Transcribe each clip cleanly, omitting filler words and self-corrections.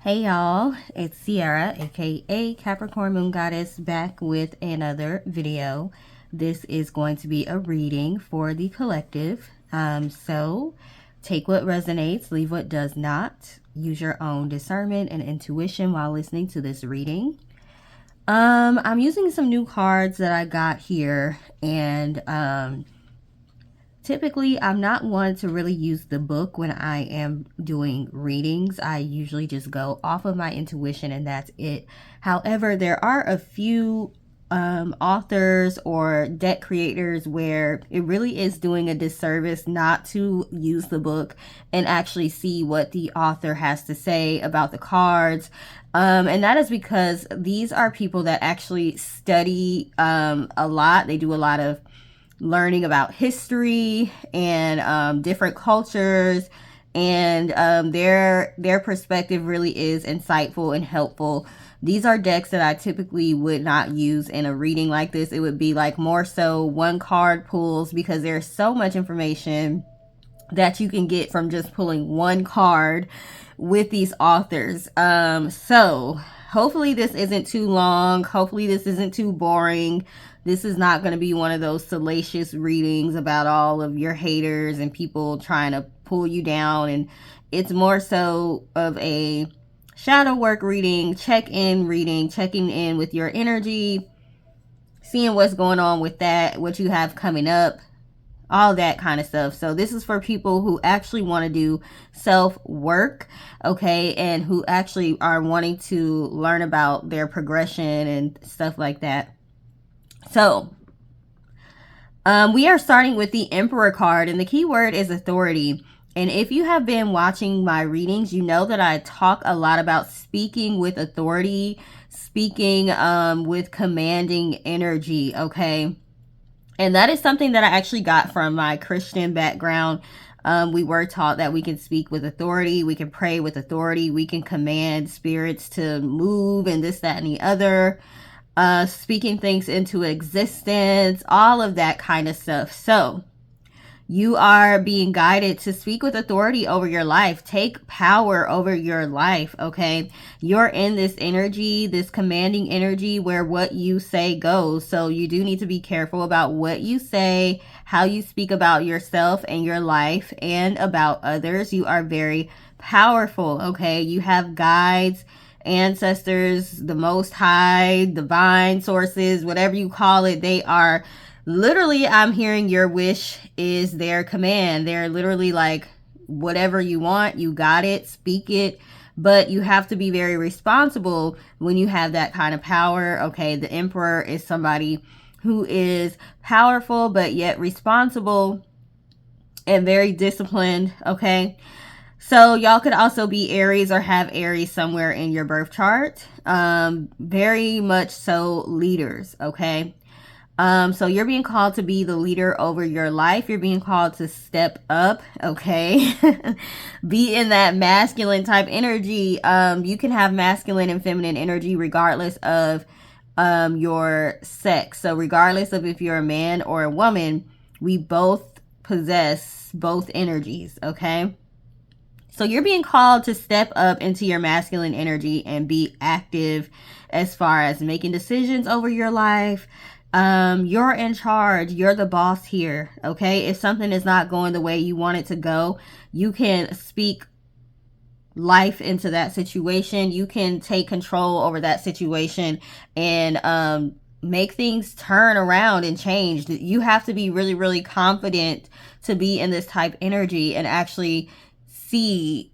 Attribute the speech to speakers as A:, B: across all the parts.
A: Hey y'all, it's Sierra, aka Capricorn Moon Goddess, back with another video. This is going to be a reading for the collective. So take what resonates, leave what does not. Use your own discernment and intuition while listening to this reading. I'm using some new cards that I got here, and typically, I'm not one to really use the book when I am doing readings. I usually just go off of my intuition and that's it. However, there are a few authors or deck creators where it really is doing a disservice not to use the book and actually see what the author has to say about the cards. And that is because these are people that actually study a lot. They do a lot of learning about history and different cultures, and their perspective really is insightful and helpful. These are decks that I typically would not use in a reading like this. It would be like more so one card pulls, because there's so much information that you can get from just pulling one card with these authors. So hopefully this isn't too long. Hopefully this isn't too boring. This is not going to be one of those salacious readings about all of your haters and people trying to pull you down. And it's more so of a shadow work reading, check-in reading, checking in with your energy, seeing what's going on with that, what you have coming up, all that kind of stuff. So this is for people who actually want to do self-work, okay, and who actually are wanting to learn about their progression and stuff like that. So we are starting with the Emperor card, and the key word is authority. And if you have been watching my readings, you know that I talk a lot about speaking with authority, speaking with commanding energy, okay? And that is something that I actually got from my Christian background. We were taught that we can speak with authority, we can pray with authority, we can command spirits to move and this, that, and the other. Speaking things into existence, all of that kind of stuff. So you are being guided to speak with authority over your life. Take power over your life, okay? You're in this energy, this commanding energy where what you say goes. So you do need to be careful about what you say, how you speak about yourself and your life and about others. You are very powerful, okay? You have guides, ancestors, the Most High, divine sources, whatever you call it. They are literally, I'm hearing your wish is their command. They're literally like, whatever you want, you got it, speak it. But you have to be very responsible when you have that kind of power. Okay, the Emperor is somebody who is powerful but yet responsible and very disciplined, okay? So y'all could also be Aries or have Aries somewhere in your birth chart. Very much so leaders, okay? So you're being called to be the leader over your life. You're being called to step up, okay? Be in that masculine type energy. You can have masculine and feminine energy regardless of your sex. So regardless of if you're a man or a woman, we both possess both energies, okay? So you're being called to step up into your masculine energy and be active as far as making decisions over your life. You're in charge. You're the boss here, okay? If something is not going the way you want it to go, you can speak life into that situation. You can take control over that situation and make things turn around and change. You have to be really, really confident to be in this type energy and actually see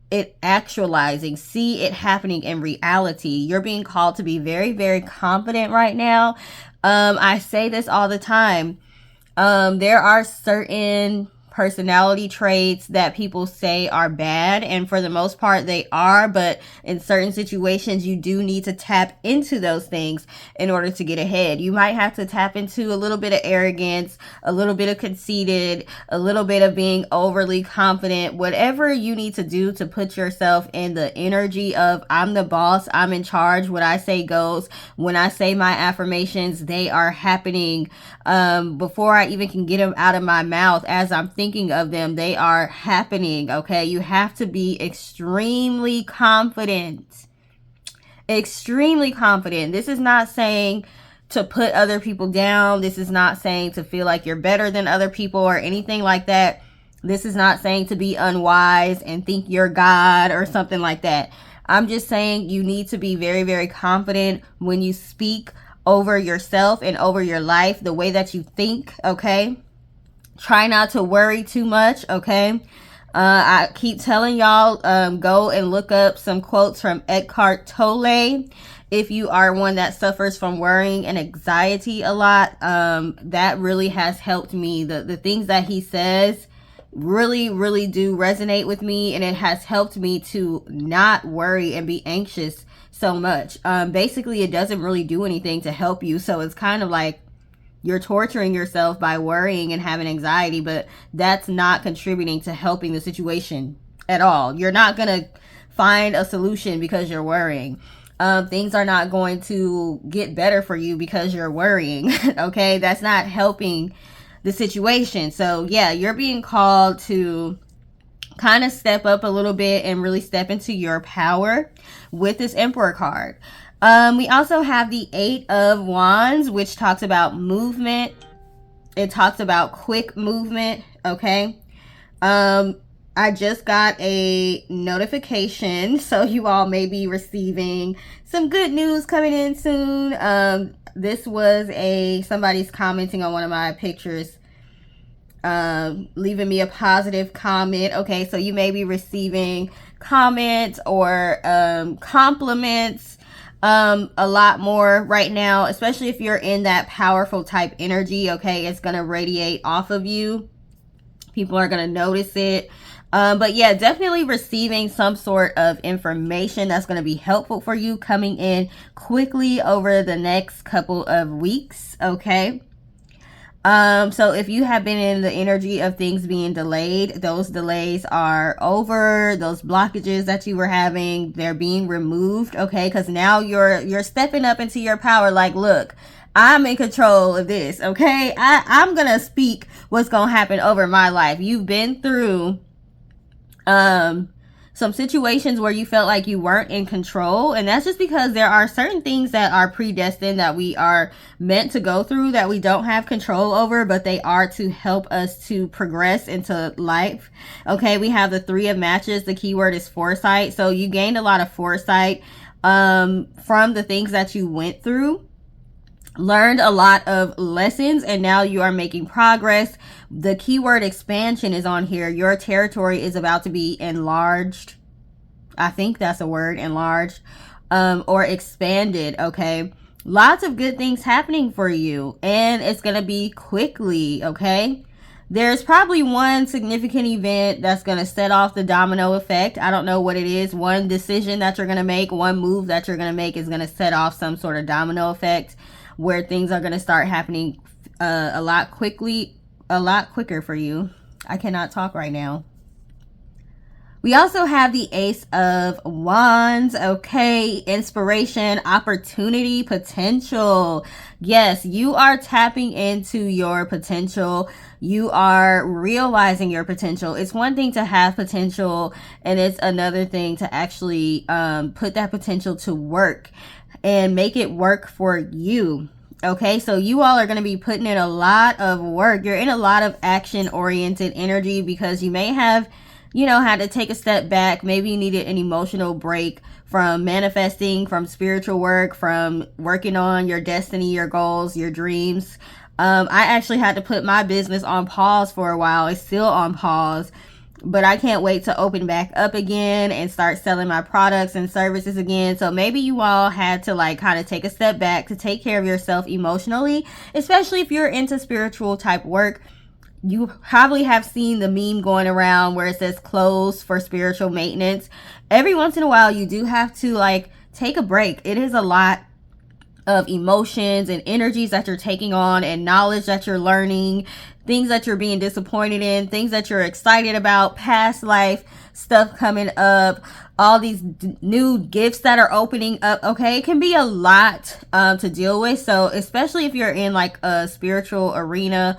A: it actualizing, see it happening in reality. You're being called to be very, very confident right now. I say this all the time. There are certain personality traits that people say are bad, and for the most part they are, but in certain situations you do need to tap into those things in order to get ahead. You might have to tap into a little bit of arrogance, a little bit of conceited, a little bit of being overly confident, whatever you need to do to put yourself in the energy of I'm the boss, I'm in charge, what I say goes. When I say my affirmations, they are happening before I even can get them out of my mouth. As I'm thinking of them, they are happening, okay? You have to be extremely confident. Extremely confident. This is not saying to put other people down. This is not saying to feel like you're better than other people or anything like that. This is not saying to be unwise and think you're God or something like that. I'm just saying you need to be very, very confident when you speak over yourself and over your life, the way that you think, okay? Try not to worry too much, okay? I keep telling y'all, go and look up some quotes from Eckhart Tolle. If you are one that suffers from worrying and anxiety a lot, that really has helped me. The things that he says really, really do resonate with me, and it has helped me to not worry and be anxious so much. Basically, it doesn't really do anything to help you, so it's kind of like you're torturing yourself by worrying and having anxiety, but that's not contributing to helping the situation at all. You're not gonna find a solution because you're worrying. Things are not going to get better for you because you're worrying. Okay, that's not helping the situation. So yeah, you're being called to kind of step up a little bit and really step into your power with this Emperor card. We also have the 8 of Wands, which talks about movement. It talks about quick movement, okay? I just got a notification, so you all may be receiving some good news coming in soon. This was somebody's commenting on one of my pictures, leaving me a positive comment. Okay, so you may be receiving comments or compliments a lot more right now, especially if you're in that powerful type energy. Okay, it's gonna radiate off of you. People are gonna notice it. But yeah, definitely receiving some sort of information that's going to be helpful for you coming in quickly over the next couple of weeks, okay? So if you have been in the energy of things being delayed, those delays are over. Those blockages that you were having, they're being removed, okay? Because now you're stepping up into your power. Like, look, I'm in control of this, okay? I'm going to speak what's going to happen over my life. You've been through some situations where you felt like you weren't in control, and that's just because there are certain things that are predestined that we are meant to go through that we don't have control over, but they are to help us to progress into life. Okay, we have the 3 of Matches. The keyword is foresight. So you gained a lot of foresight from the things that you went through, learned a lot of lessons, and now you are making progress. The keyword expansion is on here. Your territory is about to be enlarged. I think that's a word, enlarged, or expanded, okay? Lots of good things happening for you, and it's going to be quickly, okay? There's probably one significant event that's going to set off the domino effect. I don't know what it is. One decision that you're going to make, one move that you're going to make is going to set off some sort of domino effect where things are going to start happening a lot quicker for you. I cannot talk right now. We also have the Ace of Wands, okay? Inspiration, opportunity, potential. Yes, you are tapping into your potential. You are realizing your potential. It's one thing to have potential, and it's another thing to actually put that potential to work and make it work for you. Okay, so you all are going to be putting in a lot of work. You're in a lot of action-oriented energy because you may have, had to take a step back. Maybe you needed an emotional break from manifesting, from spiritual work, from working on your destiny, your goals, your dreams. I actually had to put my business on pause for a while. It's still on pause, but I can't wait to open back up again and start selling my products and services again. So maybe you all had to kind of take a step back to take care of yourself emotionally, especially if you're into spiritual type work. You probably have seen the meme going around where it says clothes for spiritual maintenance. Every once in a while, you do have to take a break. It is a lot of emotions and energies that you're taking on, and knowledge that you're learning, things that you're being disappointed in, things that you're excited about, past life stuff coming up, all these new gifts that are opening up. Okay, it can be a lot to deal with. So especially if you're in a spiritual arena,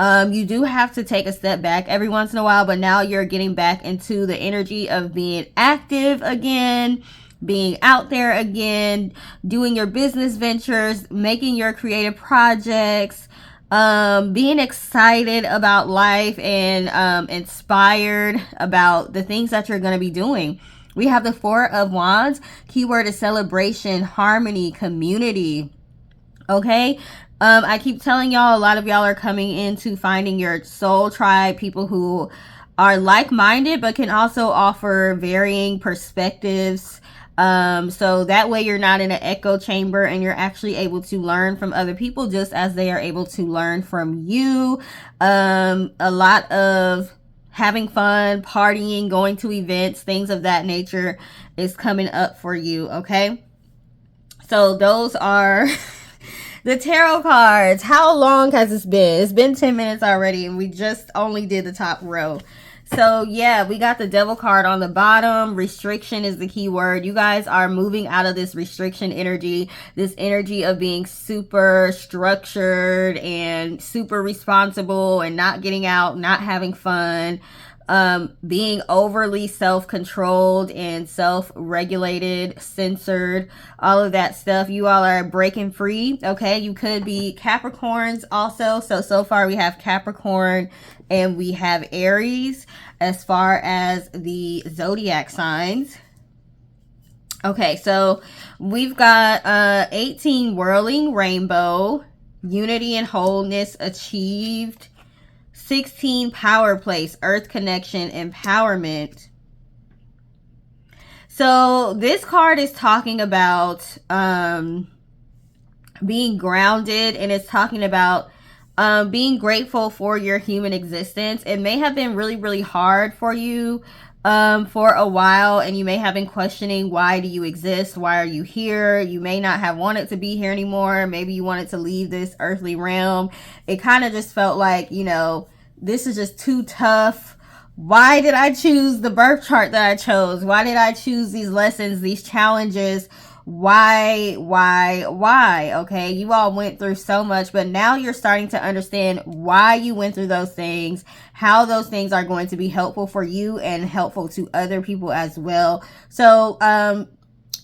A: You do have to take a step back every once in a while, but now you're getting back into the energy of being active again, being out there again, doing your business ventures, making your creative projects, being excited about life and inspired about the things that you're going to be doing. We have the Four of Wands. Keyword is celebration, harmony, community. Okay. I keep telling y'all, a lot of y'all are coming into finding your soul tribe, people who are like-minded but can also offer varying perspectives. So that way you're not in an echo chamber and you're actually able to learn from other people just as they are able to learn from you. A lot of having fun, partying, going to events, things of that nature is coming up for you. Okay. So those are the tarot cards. How long has this been? It's been 10 minutes already and we just only did the top row. So yeah, we got the Devil card on the bottom. Restriction is the key word. You guys are moving out of this restriction energy, this energy of being super structured and super responsible and not getting out, not having fun, being overly self-controlled and self-regulated, censored, all of that stuff. You all are breaking free. Okay, you could be Capricorns also. So far we have Capricorn and we have Aries as far as the zodiac signs. Okay, so we've got 18 whirling rainbow, unity and wholeness achieved, 16 power place, earth connection, empowerment. So this card is talking about being grounded, and it's talking about being grateful for your human existence. It may have been really, really hard for you for a while, and you may have been questioning, why do you exist? Why are you here? You may not have wanted to be here anymore. Maybe you wanted to leave this earthly realm. It kind of just felt like, you know, this is just too tough. Why did I choose the birth chart that I chose? Why did I choose these lessons, these challenges? Why? Okay, you all went through so much, but now you're starting to understand why you went through those things, how those things are going to be helpful for you and helpful to other people as well. So,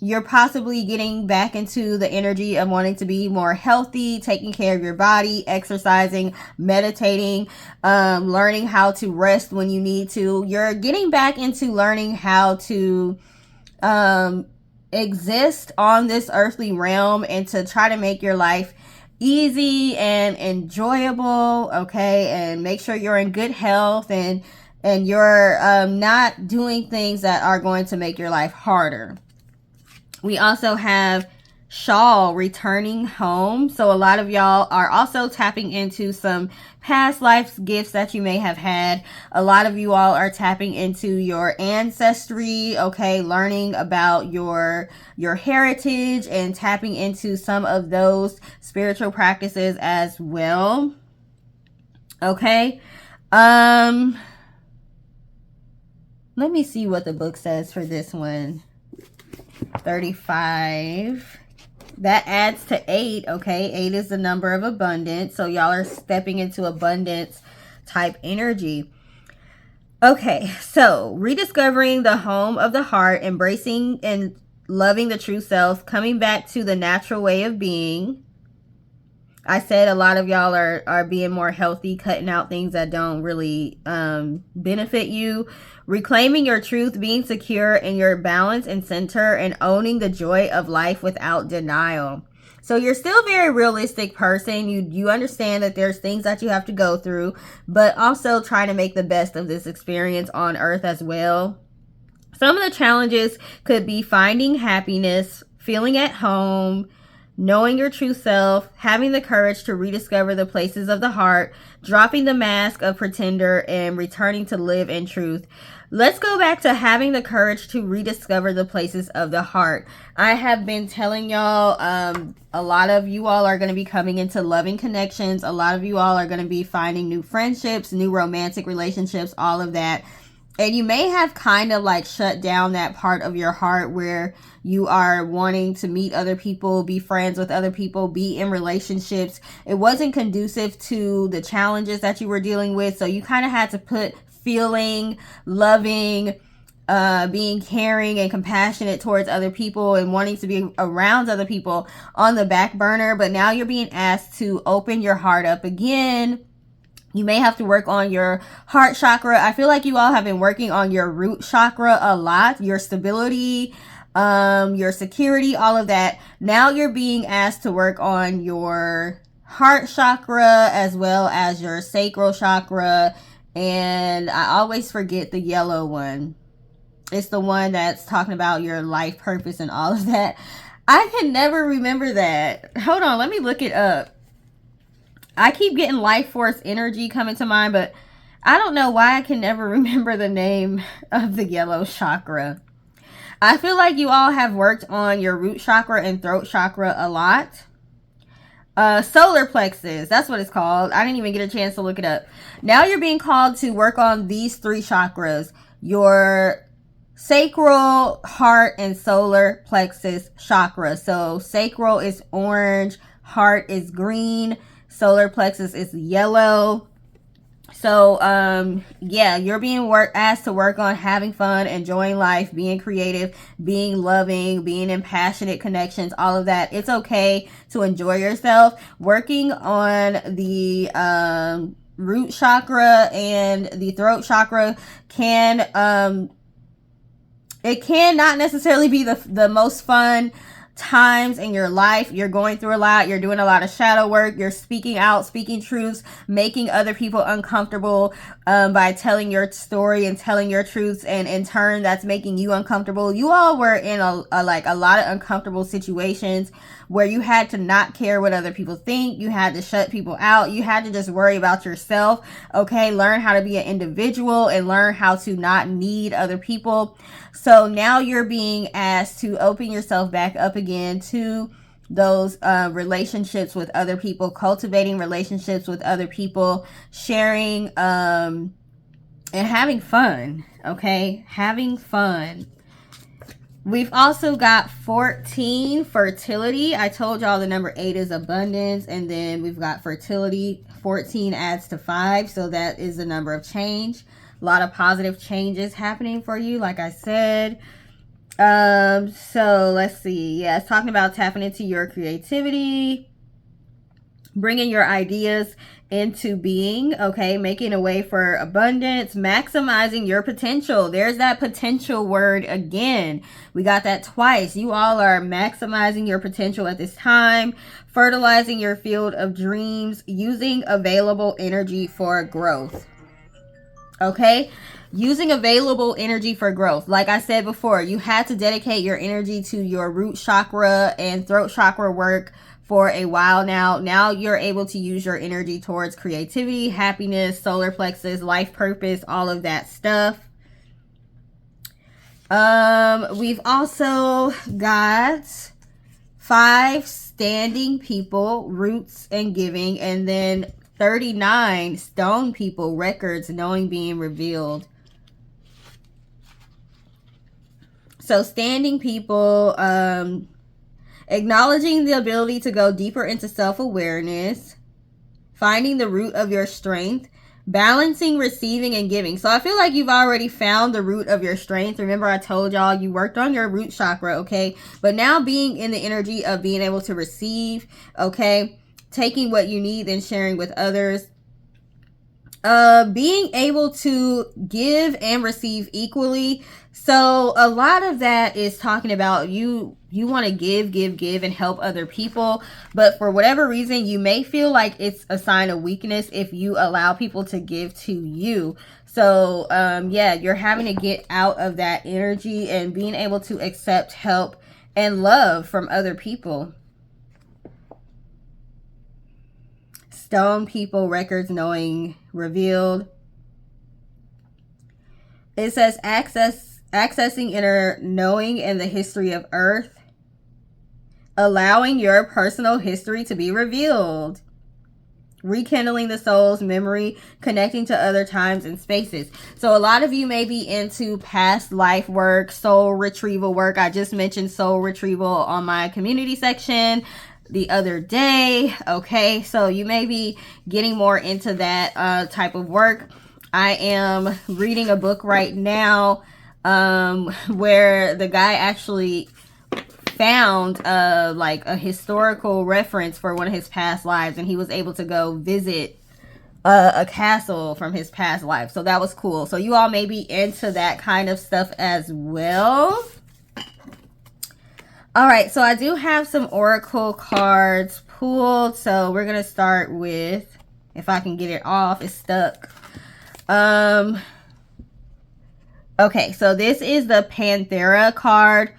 A: you're possibly getting back into the energy of wanting to be more healthy, taking care of your body, exercising, meditating, learning how to rest when you need to. You're getting back into learning how to exist on this earthly realm and to try to make your life easy and enjoyable, okay? And make sure you're in good health and you're not doing things that are going to make your life harder. We also have Shawl returning home. So a lot of y'all are also tapping into some past life gifts that you may have had. A lot of you all are tapping into your ancestry, okay, learning about your heritage and tapping into some of those spiritual practices as well. Okay. Let me see what the book says for this one. 35. That adds to 8. Okay, 8 is the number of abundance, so y'all are stepping into abundance type energy. Okay, so rediscovering the home of the heart, embracing and loving the true self, coming back to the natural way of being. I said a lot of y'all are being more healthy, cutting out things that don't really benefit you. Reclaiming your truth, being secure in your balance and center, and owning the joy of life without denial. So you're still a very realistic person. You understand that there's things that you have to go through, but also try to make the best of this experience on earth as well. Some of the challenges could be finding happiness, feeling at home, knowing your true self, having the courage to rediscover the places of the heart, dropping the mask of pretender, and returning to live in truth. Let's go back to having the courage to rediscover the places of the heart. I have been telling y'all, a lot of you all are going to be coming into loving connections. A lot of you all are going to be finding new friendships, new romantic relationships, all of that. And you may have kind of like shut down that part of your heart where you are wanting to meet other people, be friends with other people, be in relationships. It wasn't conducive to the challenges that you were dealing with. So you kind of had to put feeling, loving, being caring and compassionate towards other people and wanting to be around other people on the back burner. But now you're being asked to open your heart up again. You may have to work on your heart chakra. I feel like you all have been working on your root chakra a lot, your stability, your security, all of that. Now you're being asked to work on your heart chakra as well as your sacral chakra. And I always forget the yellow one. It's the one that's talking about your life purpose and all of that. I can never remember that. Hold on, let me look it up. I keep getting life force energy coming to mind, but I don't know why I can never remember the name of the yellow chakra. I feel like you all have worked on your root chakra and throat chakra a lot. Solar plexus, that's what it's called. I didn't even get a chance to look it up. Now you're being called to work on these 3 chakras. Your sacral, heart, and solar plexus chakra. So sacral is orange, heart is green, solar plexus is yellow. So yeah, you're being asked to work on having fun, enjoying life, being creative, being loving, being in passionate connections, all of that. It's okay to enjoy yourself. Working on the root chakra and the throat chakra can it can not necessarily be the most fun times in your life. You're going through a lot. You're doing a lot of shadow work. You're speaking out, speaking truths, making other people uncomfortable by telling your story and telling your truths. And in turn, that's making you uncomfortable. You all were in a lot of uncomfortable situations where you had to not care what other people think. You had to shut people out. You had to just worry about yourself. Okay. Learn how to be an individual and learn how to not need other people. So now you're being asked to open yourself back up again to those relationships with other people, cultivating relationships with other people, sharing and having fun. Okay. Having fun. We've also got 14, fertility. I told y'all the number 8 is abundance, and then we've got fertility. 14 adds to 5, so that is the number of change. A lot of positive changes happening for you, like I said. So let's see. Yeah, it's talking about tapping into your creativity, bringing your ideas into being, okay, making a way for abundance, maximizing your potential. There's that potential word again. We got that twice. You all are maximizing your potential at this time, fertilizing your field of dreams, using available energy for growth. Okay, using available energy for growth. Like I said before, you had to dedicate your energy to your root chakra and throat chakra work for a while now. Now you're able to use your energy towards creativity, happiness, solar plexus, life purpose, all of that stuff. We've also got 5 standing people, roots and giving, and then 39 stone people, records, knowing, being revealed. So standing people, acknowledging the ability to go deeper into self-awareness, finding the root of your strength, balancing receiving and giving. So I feel like you've already found the root of your strength. Remember, I told y'all you worked on your root chakra, okay? But now being in the energy of being able to receive, okay? Taking what you need and sharing with others. Being able to give and receive equally. So a lot of that is talking about you want to give and help other people, but for whatever reason you may feel like it's a sign of weakness if you allow people to give to you. So yeah, you're having to get out of that energy and being able to accept help and love from other people. Stone people, records, knowing, revealed. It says accessing inner knowing and the history of Earth, allowing your personal history to be revealed, rekindling the soul's memory, connecting to other times and spaces. So a lot of you may be into past life work, soul retrieval work. I just mentioned soul retrieval on my community section the other day. Okay, so you may be getting more into that type of work. I am reading a book right now where the guy actually found like a historical reference for one of his past lives, and he was able to go visit a castle from his past life. So that was cool. So you all may be into that kind of stuff as well. All right, so I do have some oracle cards pulled. So we're gonna start with, if I can get it off, it's stuck. Okay, so this is the Panthera card,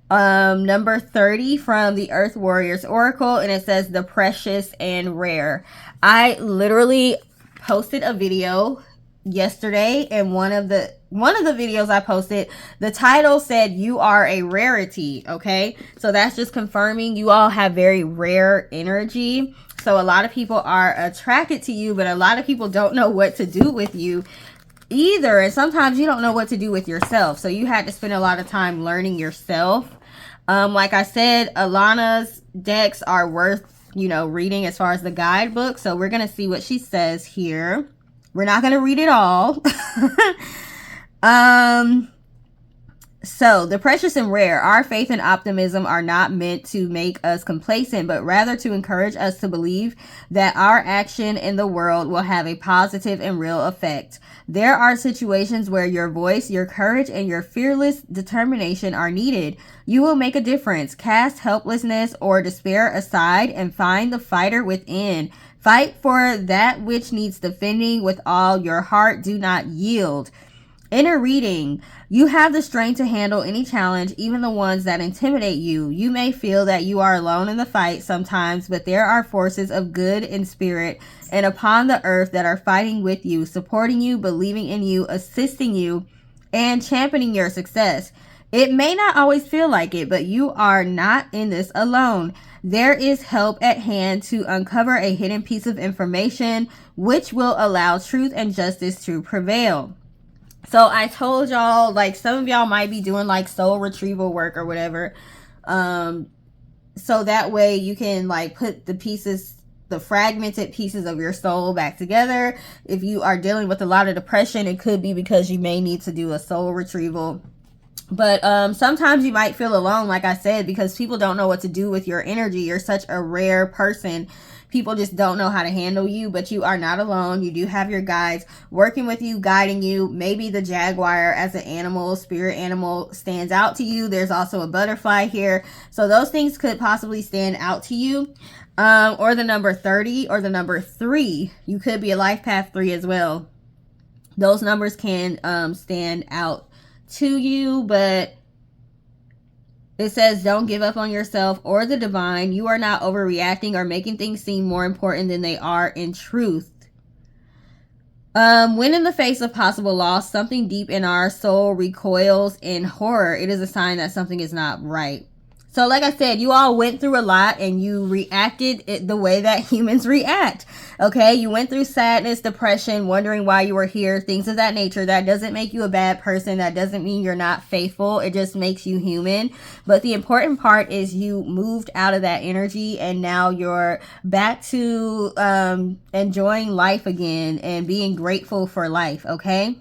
A: number 30 from the Earth Warriors Oracle, and it says the precious and rare. I literally posted a video yesterday, and one of the videos I posted, the title said you are a rarity. Okay, so that's just confirming you all have very rare energy. So a lot of people are attracted to you, but a lot of people don't know what to do with you either, and sometimes you don't know what to do with yourself. So you had to spend a lot of time learning yourself. Like I said, Alana's decks are worth, you know, reading as far as the guidebook. So we're gonna see what she says here. We're not gonna read it all. So the precious and rare, our faith and optimism are not meant to make us complacent, but rather to encourage us to believe that our action in the world will have a positive and real effect. There are situations where your voice, your courage, and your fearless determination are needed. You will make a difference. Cast helplessness or despair aside and find the fighter within. Fight for that which needs defending with all your heart. Do not yield. Inner reading. You have the strength to handle any challenge, even the ones that intimidate you. You may feel that you are alone in the fight sometimes, but there are forces of good in spirit and upon the earth that are fighting with you, supporting you, believing in you, assisting you, and championing your success. It may not always feel like it, but you are not in this alone. There is help at hand to uncover a hidden piece of information which will allow truth and justice to prevail. So I told y'all, like, some of y'all might be doing like soul retrieval work or whatever. So that way you can like put the pieces, the fragmented pieces of your soul back together. If you are dealing with a lot of depression, it could be because you may need to do a soul retrieval. But sometimes you might feel alone, like I said, because people don't know what to do with your energy. You're such a rare person. People just don't know how to handle you, but you are not alone. You do have your guides working with you, guiding you. Maybe the jaguar as an animal, spirit animal, stands out to you. There's also a butterfly here. So those things could possibly stand out to you. Or the number 30 or the number 3. You could be a life path 3 as well. Those numbers can stand out to you, but it says don't give up on yourself or the divine. You are not overreacting or making things seem more important than they are in truth. When in the face of possible loss, something deep in our soul recoils in horror. It is a sign that something is not right. So like I said, you all went through a lot and you reacted the way that humans react. Okay, you went through sadness, depression, wondering why you were here, things of that nature. That doesn't make you a bad person. That doesn't mean you're not faithful. It just makes you human. But the important part is you moved out of that energy and now you're back to enjoying life again and being grateful for life. Okay.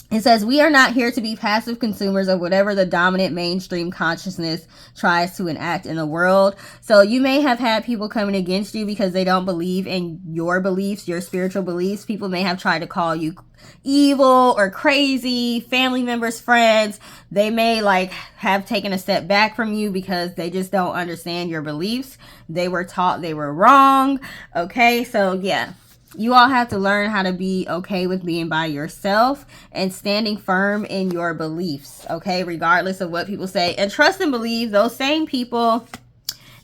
A: It says, we are not here to be passive consumers of whatever the dominant mainstream consciousness tries to enact in the world. So you may have had people coming against you because they don't believe in your beliefs, your spiritual beliefs. People may have tried to call you evil or crazy, family members, friends. They may like have taken a step back from you because they just don't understand your beliefs. They were taught they were wrong. Okay, so yeah. You all have to learn how to be okay with being by yourself and standing firm in your beliefs, okay, regardless of what people say. And trust and believe those same people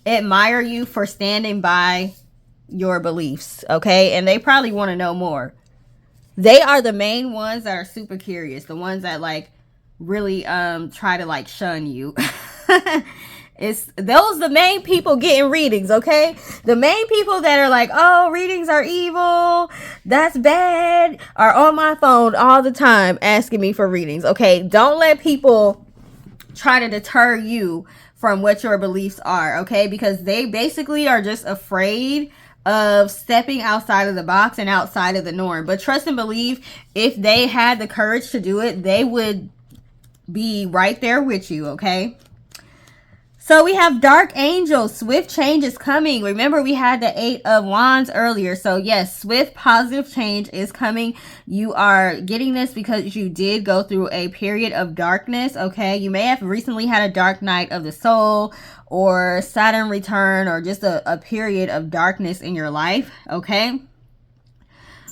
A: admire you for standing by your beliefs, okay? And they probably want to know more. They are the main ones that are super curious, the ones that like really try to like shun you. It's those the main people getting readings, okay? The main people that are like, oh, readings are evil, that's bad, are on my phone all the time asking me for readings, okay? Don't let people try to deter you from what your beliefs are, okay? Because they basically are just afraid of stepping outside of the box and outside of the norm. But trust and believe, if they had the courage to do it, they would be right there with you, okay? So we have Dark Angel. Swift change is coming. Remember, we had the 8 of Wands earlier. So yes, swift positive change is coming. You are getting this because you did go through a period of darkness, okay? You may have recently had a dark night of the soul or Saturn return or just a period of darkness in your life, okay?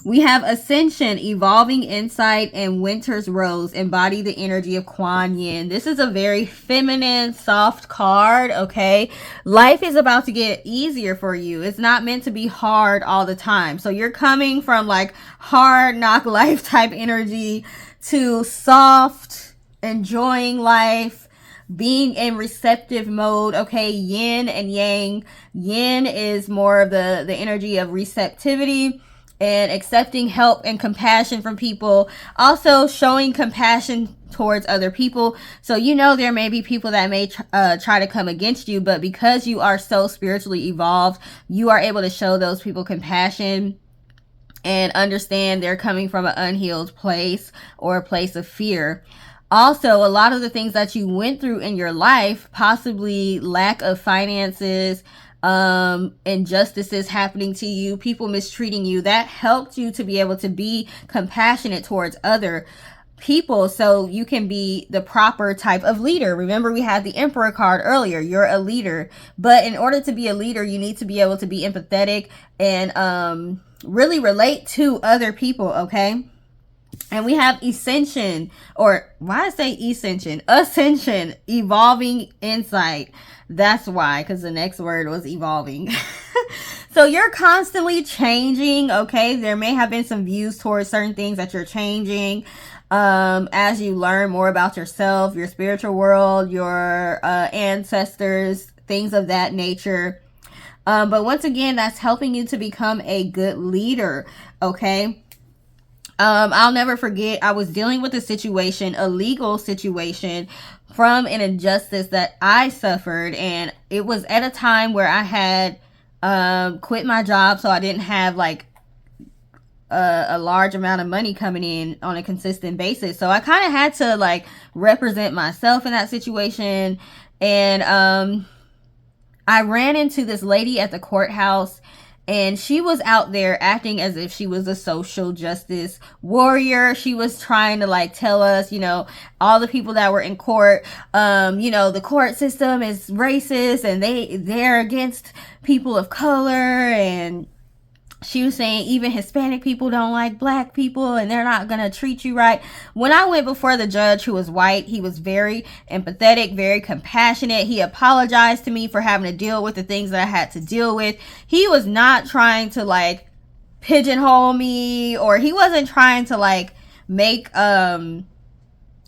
A: We have Ascension, Evolving Insight, and Winter's Rose embody the energy of Kuan Yin. This is a very feminine, soft card, okay? Life is about to get easier for you. It's not meant to be hard all the time. So you're coming from like hard knock life type energy to soft, enjoying life, being in receptive mode, okay? Yin and Yang. Yin is more of the energy of receptivity and accepting help and compassion from people. Also showing compassion towards other people. So you know there may be people that may try to come against you, but because you are so spiritually evolved, you are able to show those people compassion and understand they're coming from an unhealed place or a place of fear. Also, a lot of the things that you went through in your life, possibly lack of finances, injustices happening to you, people mistreating you, that helped you to be able to be compassionate towards other people so you can be the proper type of leader. Remember, we had the Emperor card earlier. You're a leader, but in order to be a leader, you need to be able to be empathetic and really relate to other people, okay? And we have Ascension, or why I say Ascension, Evolving Insight. That's why, because the next word was evolving. So you're constantly changing, okay? There may have been some views towards certain things that you're changing as you learn more about yourself, your spiritual world, your ancestors, things of that nature. But once again, that's helping you to become a good leader, okay? I'll never forget, I was dealing with a situation, a legal situation from an injustice that I suffered. And it was at a time where I had quit my job. So I didn't have like a large amount of money coming in on a consistent basis. So I kind of had to like represent myself in that situation. And I ran into this lady at the courthouse. And she was out there acting as if she was a social justice warrior. She was trying to like tell us, you know, all the people that were in court, you know, the court system is racist and they're against people of color. And she was saying even Hispanic people don't like black people and they're not going to treat you right. When I went before the judge, who was white, he was very empathetic, very compassionate. He apologized to me for having to deal with the things that I had to deal with. He was not trying to like pigeonhole me, or he wasn't trying to like make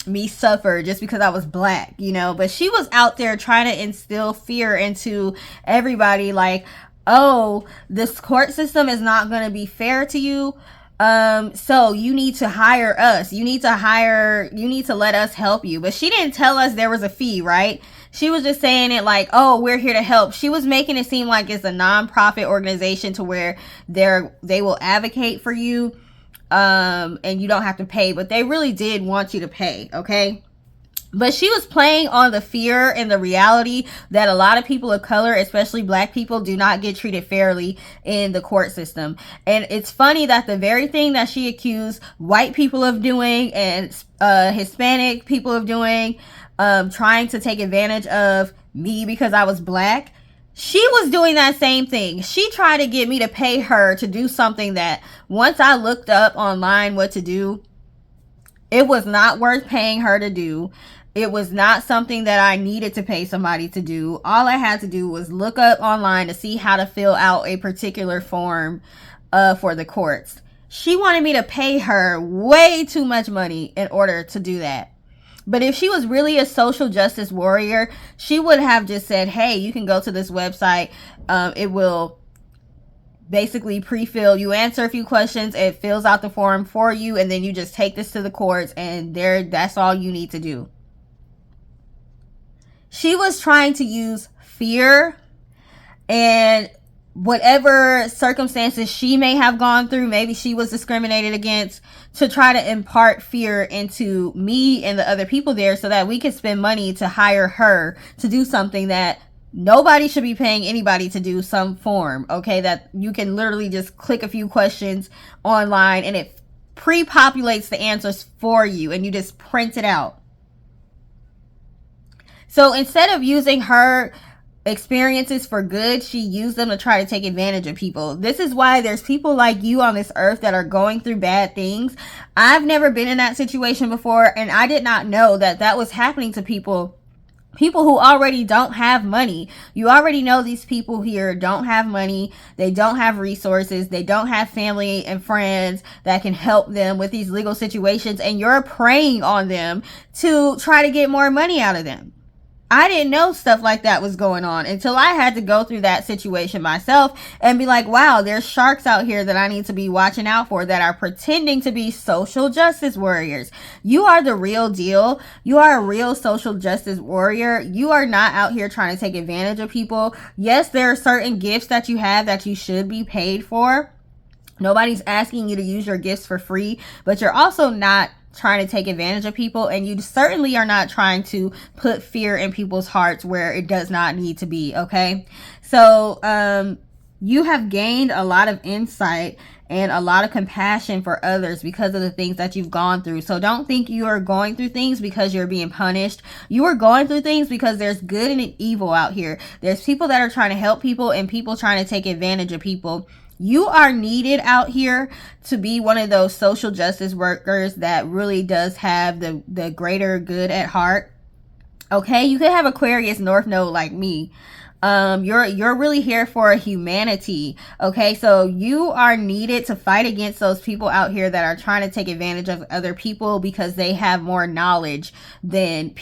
A: me suffer just because I was black, you know. But she was out there trying to instill fear into everybody, like, oh, this court system is not going to be fair to you. So you need to hire us. You need to let us help you. But she didn't tell us there was a fee, right? She was just saying it like, oh, we're here to help. She was making it seem like it's a nonprofit organization to where they will advocate for you. And you don't have to pay, but they really did want you to pay. Okay. But she was playing on the fear and the reality that a lot of people of color, especially black people, do not get treated fairly in the court system. And it's funny that the very thing that she accused white people of doing and Hispanic people of doing, trying to take advantage of me because I was black, she was doing that same thing. She tried to get me to pay her to do something that once I looked up online what to do, it was not worth paying her to do. It was not something that I needed to pay somebody to do. All I had to do was look up online to see how to fill out a particular form for the courts. She wanted me to pay her way too much money in order to do that. But if she was really a social justice warrior, she would have just said, hey, you can go to this website. It will basically pre-fill. You answer a few questions, it fills out the form for you, and then you just take this to the courts, and that's all you need to do. She was trying to use fear and whatever circumstances she may have gone through, maybe she was discriminated against, to try to impart fear into me and the other people there so that we could spend money to hire her to do something that nobody should be paying anybody to do, some form, okay, that you can literally just click a few questions online and it pre-populates the answers for you and you just print it out. So instead of using her experiences for good, she used them to try to take advantage of people. This is why there's people like you on this earth that are going through bad things. I've never been in that situation before, and I did not know that that was happening to people who already don't have money. You already know these people here don't have money. They don't have resources. They don't have family and friends that can help them with these legal situations, and you're preying on them to try to get more money out of them. I didn't know stuff like that was going on until I had to go through that situation myself and be like, wow, there's sharks out here that I need to be watching out for that are pretending to be social justice warriors. You are the real deal. You are a real social justice warrior. You are not out here trying to take advantage of people. Yes, there are certain gifts that you have that you should be paid for. Nobody's asking you to use your gifts for free, but you're also not trying to take advantage of people, and you certainly are not trying to put fear in people's hearts where it does not need to be. Okay, so you have gained a lot of insight and a lot of compassion for others because of the things that you've gone through. So don't think you are going through things because you're being punished. You are going through things because there's good and evil out here. There's people that are trying to help people and people trying to take advantage of people. You are needed out here to be one of those social justice workers that really does have the greater good at heart. Okay, you could have Aquarius North Node like me. You're really here for humanity. Okay, so you are needed to fight against those people out here that are trying to take advantage of other people because they have more knowledge than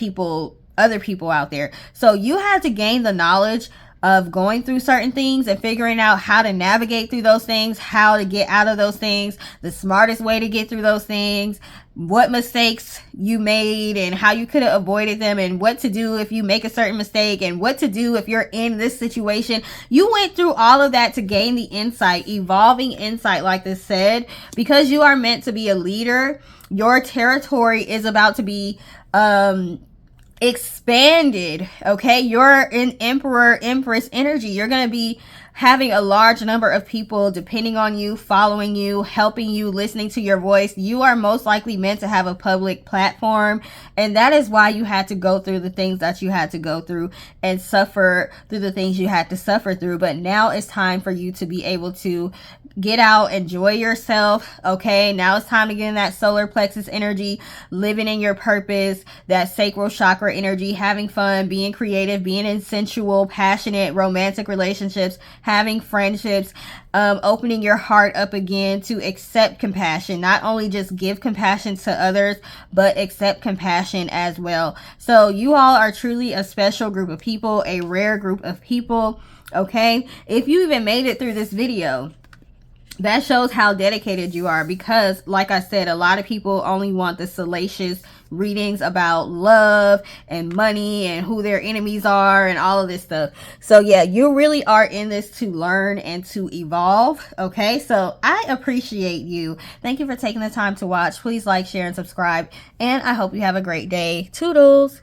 A: other people out there. So you have to gain the knowledge of going through certain things and figuring out how to navigate through those things, how to get out of those things, the smartest way to get through those things, what mistakes you made and how you could have avoided them, and what to do if you make a certain mistake, and what to do if you're in this situation. You went through all of that to gain the insight, evolving insight, like this said, because you are meant to be a leader. Your territory is about to be expanded. Okay, you're in Emperor Empress energy. You're going to be having a large number of people depending on you, following you, helping you, listening to your voice. You are most likely meant to have a public platform, and that is why you had to go through the things that you had to go through and suffer through the things you had to suffer through. But now it's time for you to be able to get out, enjoy yourself. Okay, now it's time to get in that solar plexus energy, living in your purpose, that sacral chakra energy, having fun, being creative, being in sensual, passionate, romantic relationships, having friendships, opening your heart up again to accept compassion. Not only just give compassion to others, but accept compassion as well. So you all are truly a special group of people, a rare group of people. Okay, if you even made it through this video, that shows how dedicated you are, because like I said, a lot of people only want the salacious readings about love and money and who their enemies are and all of this stuff. So yeah, you really are in this to learn and to evolve. Okay, so I appreciate you. Thank you for taking the time to watch. Please like, share, and subscribe, and I hope you have a great day. Toodles.